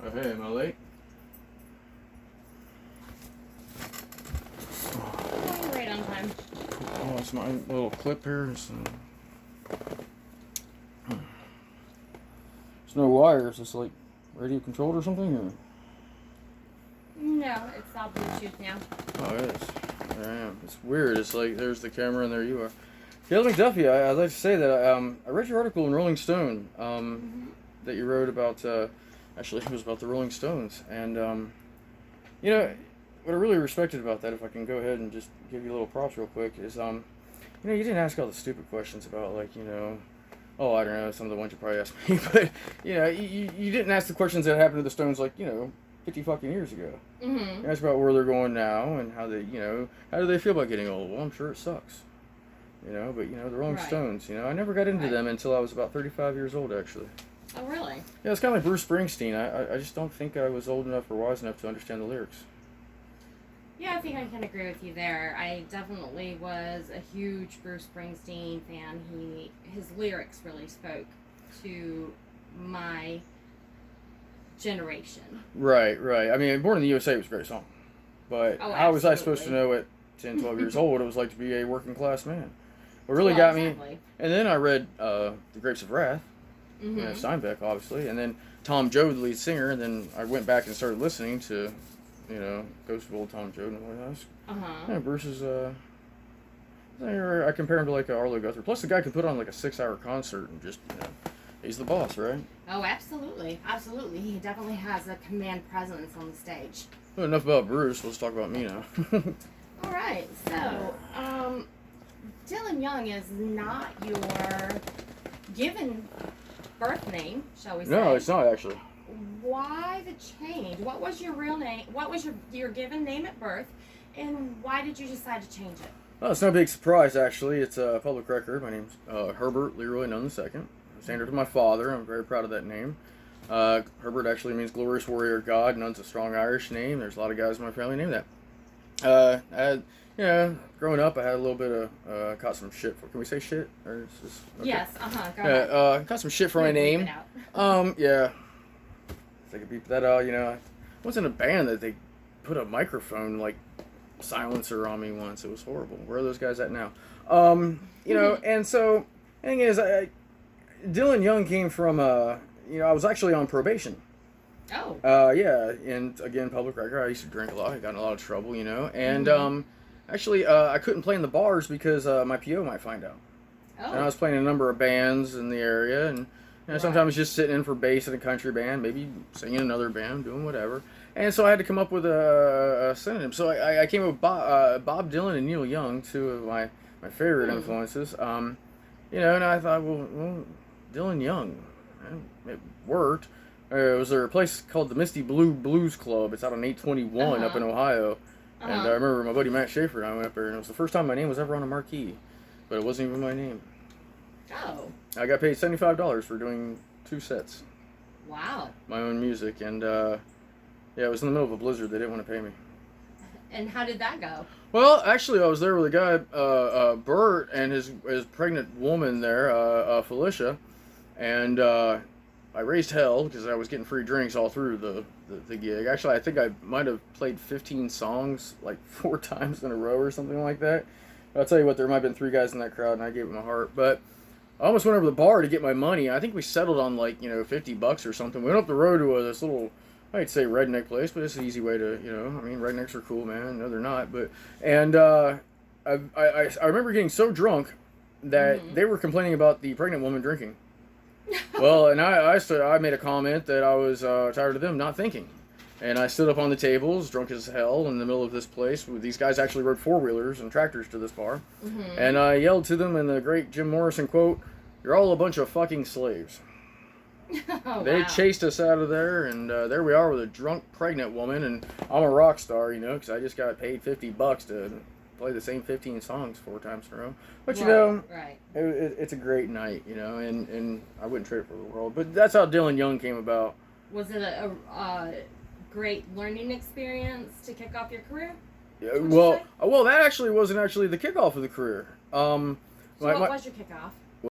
Oh, hey, am I late? Oh, you're right on time. Oh, it's my little clip here. There's no wires. It's like radio controlled or something? Or? No, it's all Bluetooth now. Oh, it is. There I am. It's weird. It's like there's the camera and there you are. Kayla McDuffy, I'd like to say that I read your article in Rolling Stone that you wrote about, actually it was about the Rolling Stones. And, you know, what I really respected about that, if I can go ahead and just give you a little props real quick, is, you know, you didn't ask all the stupid questions about, like, you know, oh, I don't know, some of the ones you probably asked me, but, you know, you didn't ask the questions that happened to the Stones, like, you know, 50 fucking years ago. Mm-hmm. You asked about where they're going now and how they, you know, how do they feel about getting old? Well, I'm sure it sucks. You know, but, you know, the Rolling Stones, you know, I never got into them until I was about 35 years old, actually. Oh, really? Yeah, it's kind of like Bruce Springsteen. I just don't think I was old enough or wise enough to understand the lyrics. Yeah, I think I can agree with you there. I definitely was a huge Bruce Springsteen fan. His lyrics really spoke to my generation. Right. I mean, Born in the USA was a great song. But how was I supposed to know at 10, 12 years old what it was like to be a working class man? What really got me... And then I read The Grapes of Wrath. You know, Steinbeck, obviously. And then Tom Joad, the lead singer. And then I went back and started listening to, you know, Ghost of Old Tom Joad and what else. Yeah, Bruce is... I compare him to like Arlo Guthrie. Plus the guy can put on like a 6-hour concert and just, you know, he's the boss, right? Oh, absolutely. Absolutely. He definitely has a command presence on the stage. Well, enough about Bruce. Let's talk about me now. All right. So, Dylan Young is not your given birth name, shall we say? No, it's not actually. Why the change? What was your real name? What was your given name at birth? And why did you decide to change it? Well, it's no big surprise, actually. It's a public record. My name's Herbert Leroy Nunn II. Standard to my father. I'm very proud of that name. Herbert actually means glorious warrior god. Nunn's a strong Irish name. There's a lot of guys in my family named that. I had, you know, growing up, I had a little bit of, caught some shit for, can we say shit? Or is this, okay. Yes, go ahead. Caught some shit for my name. Yeah. If I could beep that out, you know. I was in a band that they put a microphone, like, silencer on me once. It was horrible. Where are those guys at now? You know, and so, the thing is, Dylan Young came from, you know, I was actually on probation. Oh. Yeah, and again, public record, I used to drink a lot. I got in a lot of trouble, you know. And actually, I couldn't play in the bars because my PO might find out. Oh. And I was playing in a number of bands in the area, and you know, sometimes just sitting in for bass in a country band, maybe singing in another band, doing whatever. And so I had to come up with a synonym. So I came up with Bob Dylan and Neil Young, two of my favorite influences. You know, and I thought, well, Dylan Young, it worked. Was there a place called the Misty Blue Blues Club? It's out on 821 up in Ohio. And I remember my buddy Matt Schaefer and I went up there, and it was the first time my name was ever on a marquee. But it wasn't even my name. Oh. I got paid $75 for doing 2 sets. Wow. My own music. And, yeah, it was in the middle of a blizzard. They didn't want to pay me. And how did that go? Well, actually, I was there with a guy, Bert, and his pregnant woman there, Felicia. And, I raised hell because I was getting free drinks all through the gig. Actually, I think I might have played 15 songs like 4 times in a row or something like that. I'll tell you what, there might have been 3 guys in that crowd, and I gave it my heart. But I almost went over to the bar to get my money. I think we settled on like, you know, $50 or something. We went up the road to this little, I'd say redneck place, but it's an easy way to, you know, I mean, rednecks are cool, man. No, they're not. But, and I remember getting so drunk that they were complaining about the pregnant woman drinking. Well, and I made a comment that I was tired of them not thinking. And I stood up on the tables, drunk as hell, in the middle of this place. These guys actually rode 4-wheelers and tractors to this bar. And I yelled to them in the great Jim Morrison quote, "You're all a bunch of fucking slaves." They chased us out of there, and there we are with a drunk, pregnant woman. And I'm a rock star, you know, because I just got paid $50 to play the same 15 songs 4 times in a row. But, you know, it's a great night, you know, and I wouldn't trade it for the world. But that's how Dylan Young came about. Was it a great learning experience to kick off your career? Yeah, well, that actually wasn't actually the kickoff of the career. So what was your kickoff?